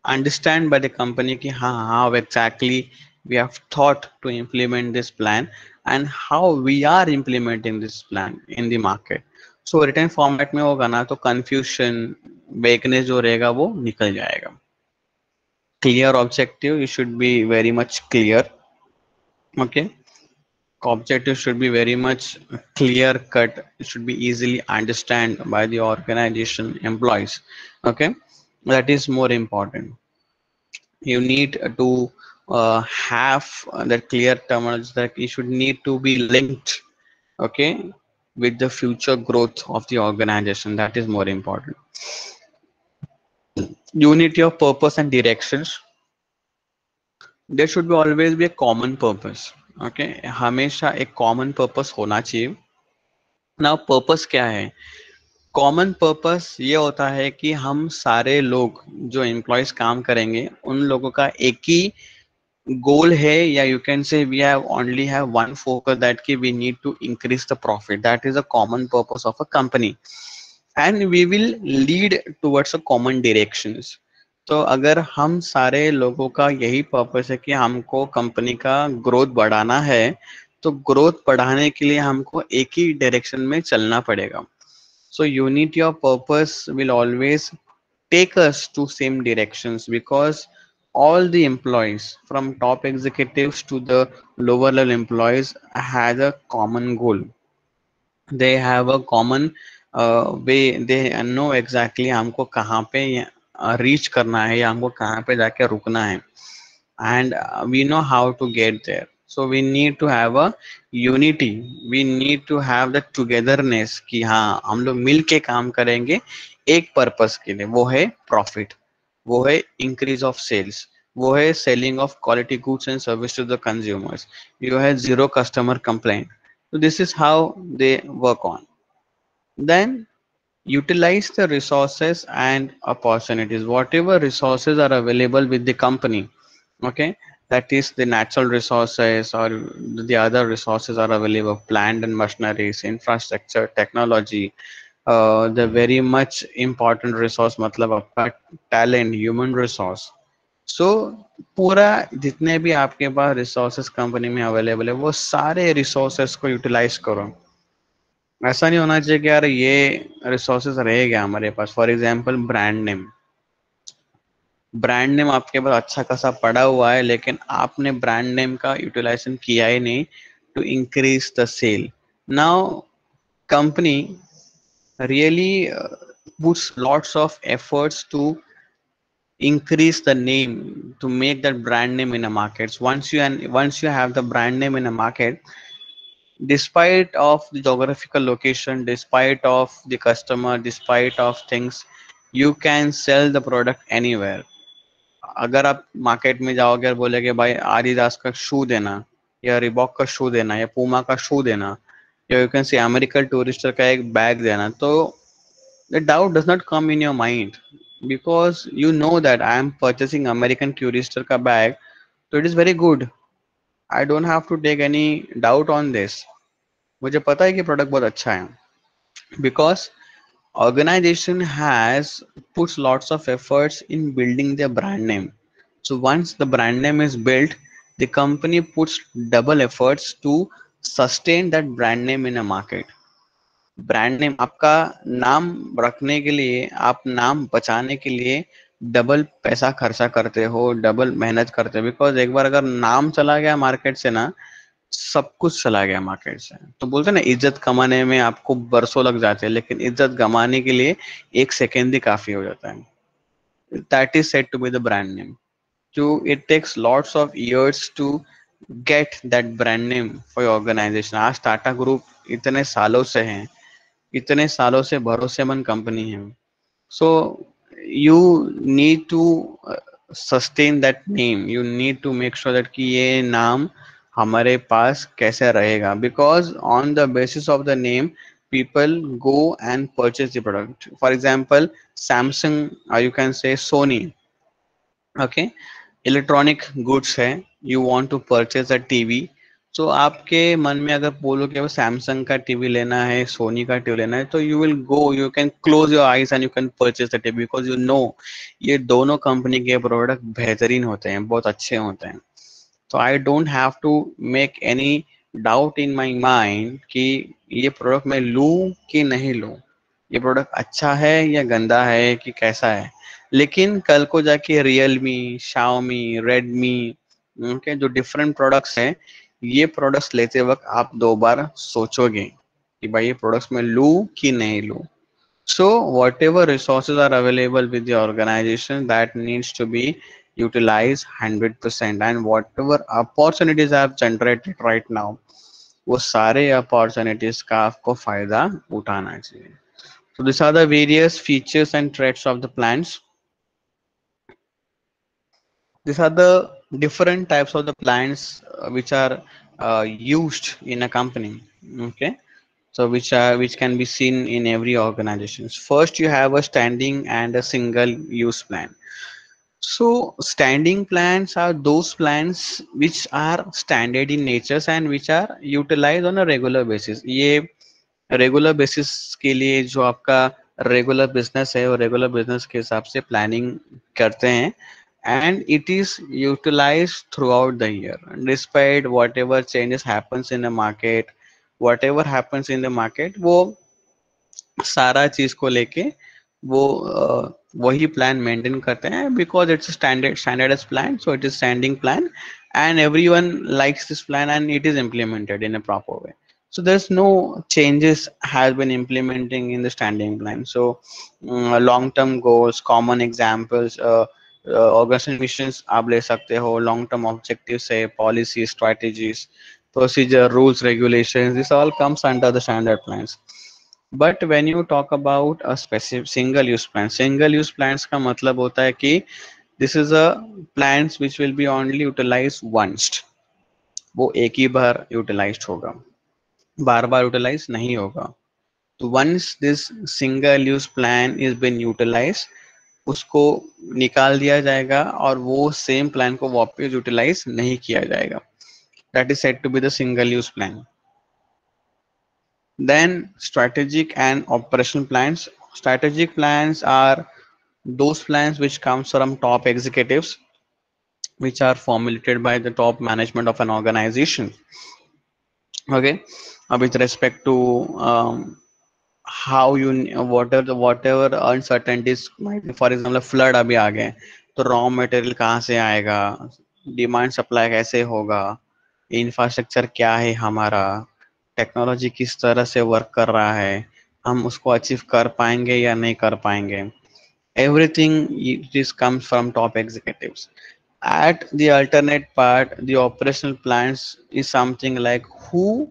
understand by the company ki how exactly we have thought to implement this plan and how we are implementing this plan in the market. So written format में होगा ना तो confusion, vagueness जो रहेगा वो निकल जाएगा. Clear objective, you should be very much clear. Okay, objective should be very much clear cut, it should be easily understand by the organization employees. Okay, that is more important. You need to have that clear terminology that it should need to be linked, okay, with the future growth of the organization. That is more important. Unity of purpose and directions. There should be always be a common purpose. Okay, हमेशा एक common purpose होना चाहिए. Now purpose क्या है? Common purpose ये होता है कि हम सारे लोग जो एम्प्लॉयज काम करेंगे उन लोगों का एक ही goal है, या you can say we have only have one focus that कि we need to increase the profit. That is a common purpose of a company and we will lead towards a common directions. तो अगर हम सारे लोगों का यही purpose है कि हमको कंपनी का ग्रोथ बढ़ाना है, तो ग्रोथ बढ़ाने के लिए हमको एक ही डायरेक्शन में चलना पड़ेगा. So unity of purpose will always take us to same directions because all the employees from top executives to the lower level employees has a common goal. They have a common way. They know exactly हमको कहाँ पे reach करना है या हमको कहाँ पे जाके रुकना है, and we know how to get there. So we need to have a unity, we need to have the togetherness कि हाँ हम लोग मिल के काम करेंगे एक पर्पस के लिए. वो है प्रॉफिट, वो है इंक्रीज ऑफ सेल्स, वो है selling of quality goods and service to the consumers, you have zero customer complaint. So this is how they work on. Then utilize the resources and opportunities, whatever resources are available with the company. Okay, that is the natural resources or the other resources are available, plant and machineries, infrastructure, technology, the very much important resource मतलब आपका talent, human resource. So पूरा जितने भी आपके पास resources company में available है वो सारे रिसोर्सेस को यूटिलाइज करो. ऐसा नहीं होना चाहिए कि यार ये रिसोर्सेज रह गया हमारे पास। For example brand name, brand name आपके पास अच्छा खासा पड़ा हुआ है लेकिन आपने ब्रांड नेम का यूटिलाइजेशन किया ही नहीं to increase the sale. Now company really puts lots of efforts to increase the name, to make that brand name in a market. Once you have the brand name in a market, despite of the geographical location, despite of the customer, despite of things, you can sell the product anywhere. अगर आप market में जाओगे और बोलेगे भाई Adidas का shoe देना, या Reebok का शू देना, या पूमा का शू देना, या you can see American Tourister का एक बैग देना, तो the doubt does not come in your mind because you know that I am purchasing American Tourister ka bag, so it is very good. I don't have to take any doubt on this. मुझे पता है कि product बहुत अच्छा है because organization has puts lots of efforts in building their brand name. So once the brand name is built, the company puts double efforts to sustain that brand name in a market. Brand name आपका नाम रखने के लिए, आप नाम बचाने के लिए डबल पैसा खर्चा करते हो, डबल मेहनत करते हो। बिकॉज एक बार अगर नाम चला गया मार्केट से ना, सब कुछ चला गया मार्केट से। तो बोलते हैं ना, इज्जत कमाने में आपको बरसों लग जाते हैं लेकिन इज्जत गंवाने के लिए एक सेकेंड ही काफी हो जाता है। That is said to be the brand name. to it takes lots of years to get that brand name for your organization। आज टाटा ग्रुप इतने सालों से हैं, इतने सालों से भरोसेमंद कंपनी है। So you need to sustain that name, you need to make sure that कि ये नाम हमारे पास कैसे रहेगा, because on the basis of the name people go and purchase the product. For example, Samsung, or you can say Sony, okay, electronic goods है, you want to purchase a TV. तो आपके मन में अगर बोलो कि सैमसंग का TV लेना है, सोनी का टीवी लेना है, तो you will go, you can close your eyes and you can purchase the TV because you know ये दोनों कंपनी के प्रोडक्ट बेहतरीन होते हैं, बहुत अच्छे होते हैं। तो I don't have to make any doubt in my mind कि ये प्रोडक्ट मैं लूँ कि नहीं लूँ, ये प्रोडक्ट अच्छा है या गंदा है कि कैसा है। लेकिन कल को जाके रियलमी, शाओमी, रेडमी के जो डिफरेंट प्रोडक्ट्स हैं, ये प्रोडक्ट्स लेते वक्त आप दो बार सोचोगे कि भाई ये प्रोडक्ट्स मैं लूँ कि नहीं लूँ। So whatever resources are available with the organization, that needs to be utilized 100%, and whatever opportunities I have generated right now, वो सारे opportunities का आपको फायदा उठाना चाहिए। So these are the various features and traits of the plans. These are the different types of the plans which are used in a company. Okay, so which can be seen in every organization. First, you have a standing and a single use plan. So standing plans are those plans which are standard in nature and which are utilized on a regular basis. ये regular basis के लिए जो आपका regular business है, वो regular business के हिसाब से प्लानिंग करते हैं, and it is utilize throughout the year despite whatever changes happens in the market. Whatever happens in the market, वो सारा चीज को लेके वो वही प्लान मेंटेन करते हैं because it's standard plan, so it is standing plan and everyone likes this plan and it is implemented in a proper way. So there's no changes has been implementing in the standing plan. So long term goals, common examples, organization missions आप ले सकते हो, long term objectives है, policies, strategies, procedure, rules, regulations, this all comes under the standard plans. But when you talk about a specific single use plan, single use plans का मतलब होता है कि this is a plans which will be only utilized once, वो एक ही बार utilise होगा, बार बार utilise नहीं होगा। तो once this single use plan is been utilize, उसको निकाल दिया जाएगा और वो सेम प्लान को वापस यूटिलाइज नहीं किया जाएगा। That is said to be the single use plan. Then strategic and operational plans. Strategic plans are those plans which comes from top executives, which are formulated by the top management of an organization. Okay, with respect to how you whatever uncertainties might be. For example, flood अभी आ गए, तो raw material कहाँ से आएगा, demand supply कैसे होगा, infrastructure क्या है हमारा, टेक्नोलॉजी किस तरह से वर्क कर रहा है, हम उसको अचीव कर पाएंगे या नहीं कर पाएंगे. Everything this comes from top executives. At the alternate part, the operational plans is something like who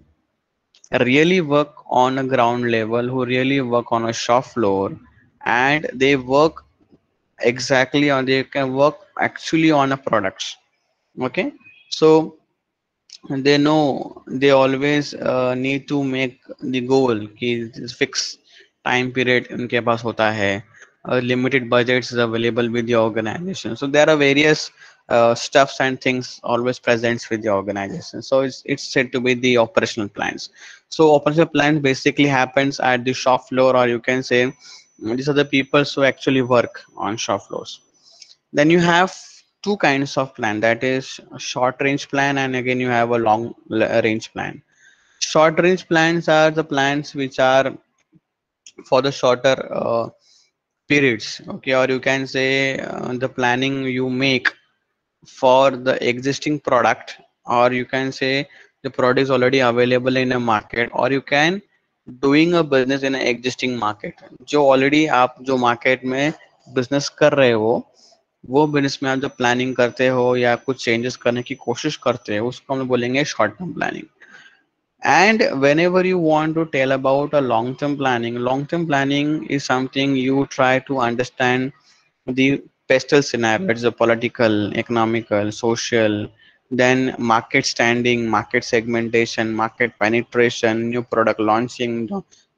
really work on a ground level, who really work on a shop floor, and they work exactly on, they can work actually on a products. Okay, so they know they always need to make the goal कि fix time period उनके पास होता है, limited budgets is available with the organization, so there are various stuffs and things always presents with the organization. So it's said to be the operational plans. So operational plans basically happens at the shop floor, or you can say these are the people who actually work on shop floors. Then you have two kinds of plan, that is short range plan, and again you have a long range plan. Short range plans are the plans which are for the shorter periods, okay, or you can say the planning you make for the existing product, or you can say the product is already available in a market, or you can doing a business in an existing market. जो already आप जो market में business कर रहे हो, वो business में आप जब प्लानिंग करते हो या कुछ चेंजेस करने की कोशिश करते हो, उसको हम बोलेंगे short term planning. And whenever you want to tell about a long term planning is something you try to understand the pestle scenarios, the political, economical, social, then market standing, market segmentation, market penetration, new product launching,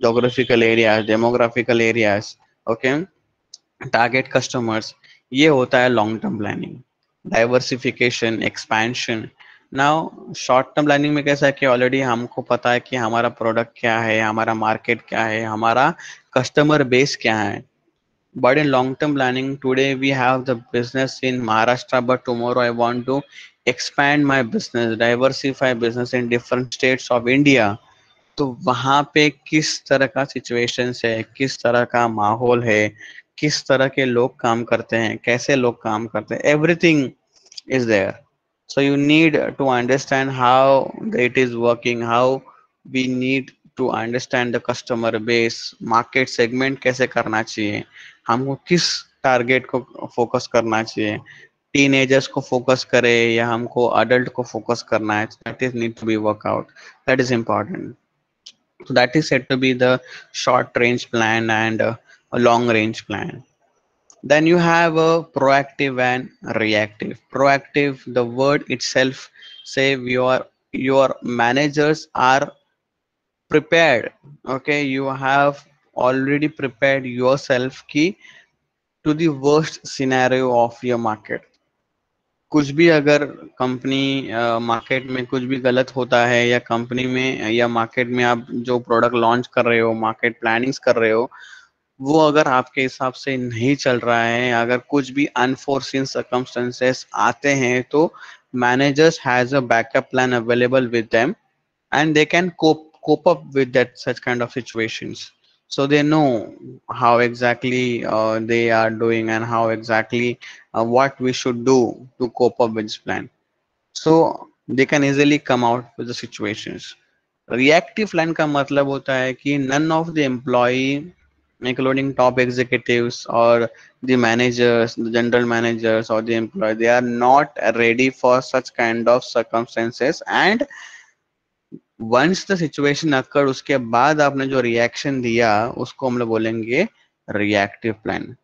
geographical areas, demographical areas, okay, target customers. ये होता है long term planning. Diversification, expansion. Now short term planning में कैसा है कि already हमको पता है कि हमारा प्रोडक्ट क्या है, हमारा मार्केट क्या है, हमारा कस्टमर बेस क्या है. But in long term planning, today we have the business in Maharashtra, but tomorrow I want to expand my business, diversify business in different states of India. तो वहां पे किस तरह का सिचुएशन है, किस तरह का माहौल है, किस तरह के लोग काम करते हैं, कैसे लोग काम करते हैं, everything is there. So you need to understand how it is working, how we need to understand the customer base, market segment कैसे करना चाहिए, हमको किस टारगेट को फोकस करना चाहिए, टीनेजर्स को फोकस करे या हमको अडल्ट को फोकस करना है. That is need to be workout, that is important. So that is said to be the short range plan and a long range plan. Then you have a proactive and reactive. Proactive, the word itself say your managers are prepared. Okay, you have already prepared yourself key to the worst scenario of your market. कुछ भी अगर company market में कुछ भी गलत होता है, या कंपनी में या मार्केट में आप जो प्रोडक्ट लॉन्च कर रहे हो, मार्केट प्लानिंग्स कर रहे हो, वो अगर आपके हिसाब से नहीं चल रहा है, अगर कुछ भी अनफोर्सीन सर्कमस्टेंसेस आते हैं, तो managers has a backup plan available with them, and they can cope up with that such kind of situations. So they know how exactly they are doing, and how exactly what we should do to cope up with this plan, so they can easily come out with the situations. Reactive plan का मतलब होता है कि none of the employee, including top executives or the managers, the general managers or the employee, they are not ready for such kind of circumstances. And once the situation occur, उसके बाद आपने जो reaction दिया, उसको हम लोग बोलेंगे reactive plan.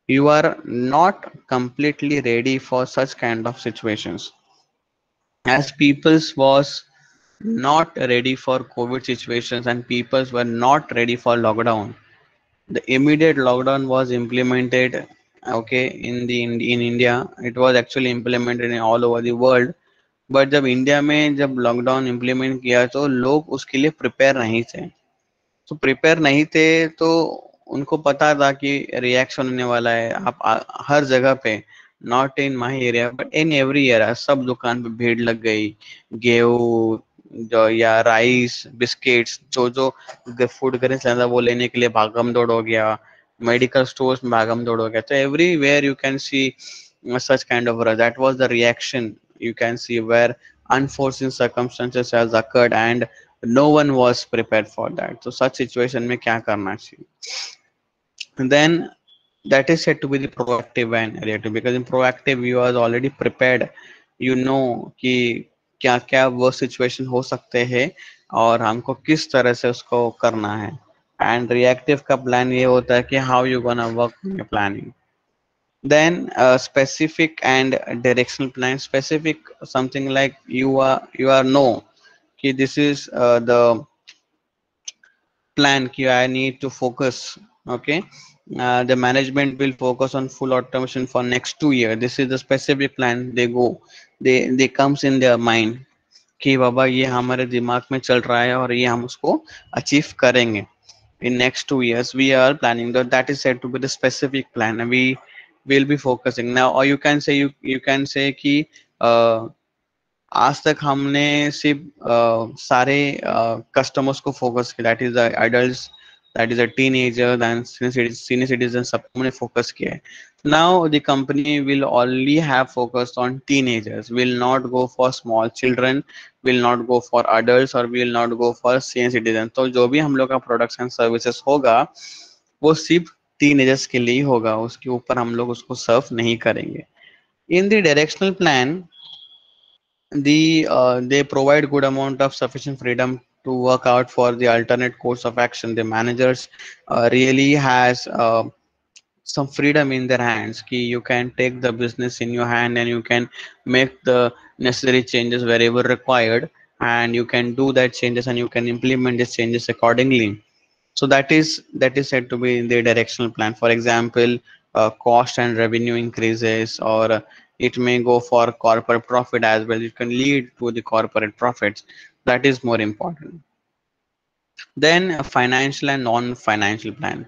You are not completely ready for such kind of situations. As peoples was not ready for COVID situations, and peoples were not ready for lockdown, the immediate lockdown was implemented. Okay, in India it was actually implemented in all over the world. But जब India में जब lockdown implement किया, तो लोग उसके लिए prepare नहीं थे. तो प्रिपेयर नहीं थे, तो उनको पता था कि रिएक्शन होने वाला है. आप हर जगह पे, not in my area but in every area, सब दुकान पे भीड़ लग गई. गेहूँ, जो या राइस बिस्किट्स जो जो फूड ग्रेन्स लेना वो लेने के लिए भागम दौड़ हो गया, मेडिकल स्टोर्स में भागम दौड़ हो गया, तो everywhere you can C such kind of rush. That was the reaction you can see where unforeseen circumstances has occurred and no one was prepared for that. So such situation में क्या करना चाहिए? And then that is said to be the proactive and reactive, because in proactive you are already prepared, you know कि क्या क्या वो situation हो सकते हैं और हमको किस तरह से उसको करना है. एंड रिएक्टिव का प्लान ये होता है कि how you gonna work in planning. Then specific and directional plan. Specific something like you are know कि this is the plan कि I need to focus. Okay, the management will focus on full automation for next 2 years. This is the specific plan. They comes in their mind कि बाबा ये हमारे दिमाग में चल रहा है और ये हम उसको अचीव करेंगे in next 2 years. We are planning that is said to be the specific plan, and we will be focusing now. Or you can say कि आज तक हमने सिर्फ सारे कस्टमर्स को फोकस किया, that is the adults, that is the teenagers and senior citizen, सब हमने फोकस किया है. Now the company will only have focused on teenagers, will not go for small children, will not go for adults और will not go for senior citizen. तो जो भी हम लोग का प्रोडक्ट्स एंड सर्विसेज होगा वो सिर्फ टीनेजर्स के लिए ही होगा, उसके ऊपर हम लोग उसको सर्व नहीं करेंगे. In the directional plan they provide good amount of sufficient freedom to work out for the alternate course of action. The managers really has some freedom in their hands ki you can take the business in your hand and you can make the necessary changes wherever required, and you can do that changes and you can implement these changes accordingly. So that is said to be the directional plan. For example, cost and revenue increases, or it may go for corporate profit as well. It can lead to the corporate profits. That is more important. Then a financial and non-financial plan.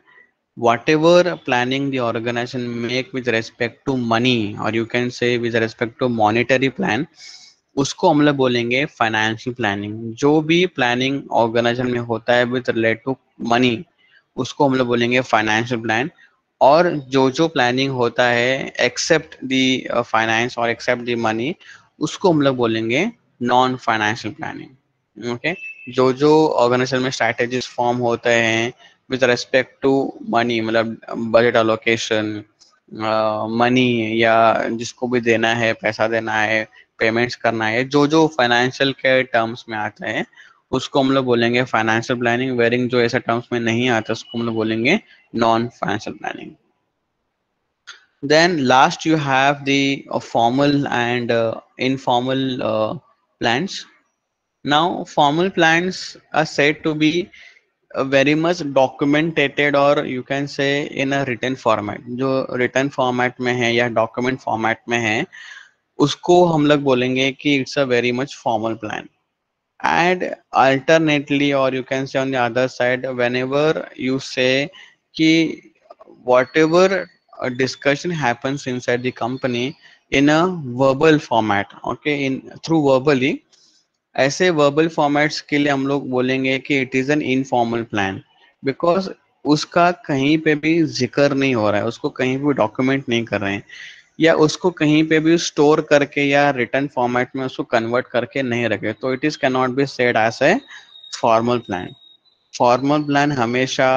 Whatever planning the organization make with respect to money, or you can say with respect to monetary plan, उसको हम लोग बोलेंगे financial planning. जो भी planning organisation में होता है with relate to money, उसको हम लोग बोलेंगे फाइनेंशियल प्लान. और जो जो प्लानिंग होता है एक्सेप्ट द फाइनेंस और एक्सेप्ट द मनी, उसको हम लोग बोलेंगे नॉन फाइनेंशियल प्लानिंग. ओके, जो जो ऑर्गेनाइजेशन में स्ट्रैटेजीज फॉर्म होते हैं विद रेस्पेक्ट टू मनी, मतलब बजट अलोकेशन, मनी या जिसको भी देना है, पैसा देना है, पेमेंट्स करना है, जो जो फाइनेंशियल के टर्म्स में आता है उसको हम लोग बोलेंगे फाइनेंशियल प्लानिंग. वेरिंग जो ऐसे टर्म्स में नहीं आता उसको हम लोग बोलेंगे non financial planning. Then last you have the formal and informal plans. Now formal plans are said to be very much documented, or you can say in a written format. जो written format में है या document format में है उसको हम लोग बोलेंगे कि it's a very much formal plan. And alternately, or you can say on the other side, whenever you say कि whatever discussion happens inside the company in a verbal format, okay, in through verbally, ऐसे verbal formats के लिए हम लोग बोलेंगे कि it is an informal plan. Because उसका कहीं पे भी जिक्र नहीं हो रहा है, उसको कहीं भी डॉक्यूमेंट नहीं कर रहे हैं, या उसको कहीं पे भी स्टोर करके या रिटर्न फॉर्मेट में उसको कन्वर्ट करके नहीं रखे, तो it is can not be said as a formal plan. Formal plan हमेशा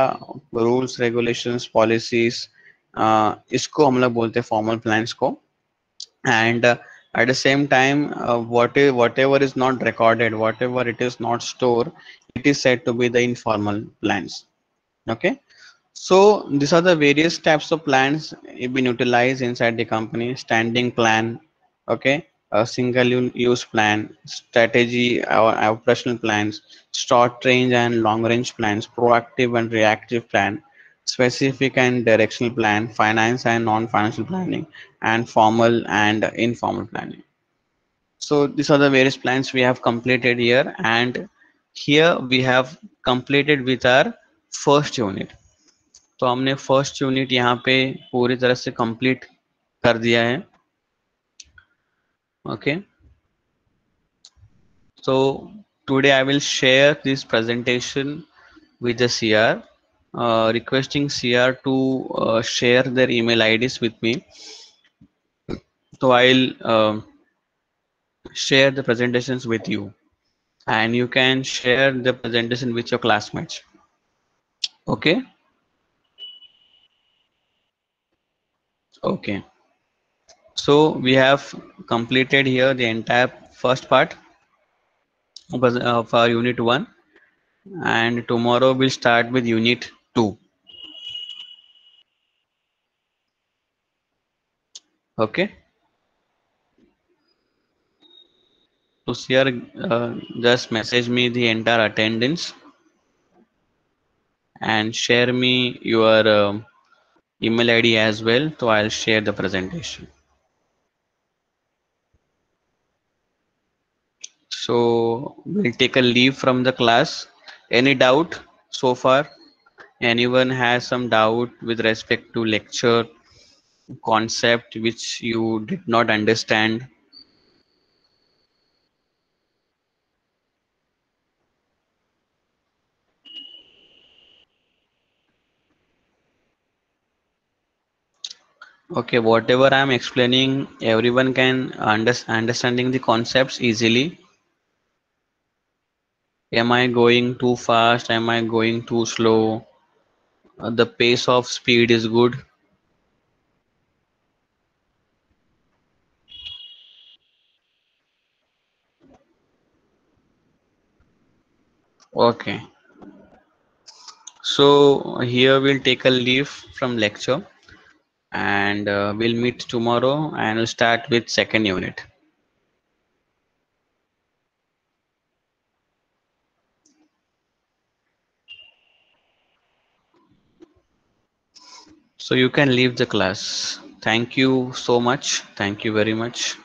रूल्स रेगुलेशंस पॉलिसीज, इसको हम लोग बोलते हैं फॉर्मल प्लान्स को. And at the same time, whatever is not recorded, whatever it is not stored, it is said to be the informal plans. Okay, so these are the various types of plans been utilized inside the company. Standing plan, okay, a single use plan, strategy or operational plans, short range and long range plans, proactive and reactive plan, specific and directional plan, finance and non-financial planning, and formal and informal planning. So these are the various plans we have completed here, and here we have completed with our first unit. तो हमने first unit यहाँ पे पूरी तरह से complete कर दिया है. ओके, तो Today I will share this presentation with the CR, requesting CR to share their email IDs with me. So I'll share the presentations with you, and you can share the presentation with your classmates. Okay. Okay. So we have completed here the entire first part of our unit 1, and tomorrow we'll start with unit 2. Okay. So here, just message me the entire attendance and share me your email ID as well. So I'll share the presentation. So we'll take a leave from the class. Any doubt so far? Anyone has some doubt with respect to lecture concept which you did not understand? Okay, whatever I'm explaining, everyone can understanding the concepts easily. Am I going too fast? Am I going too slow? The pace of speed is good. Okay, so here we'll take a leave from lecture, and we'll meet tomorrow and we'll start with second unit. So you can leave the class. Thank you so much. Thank you very much.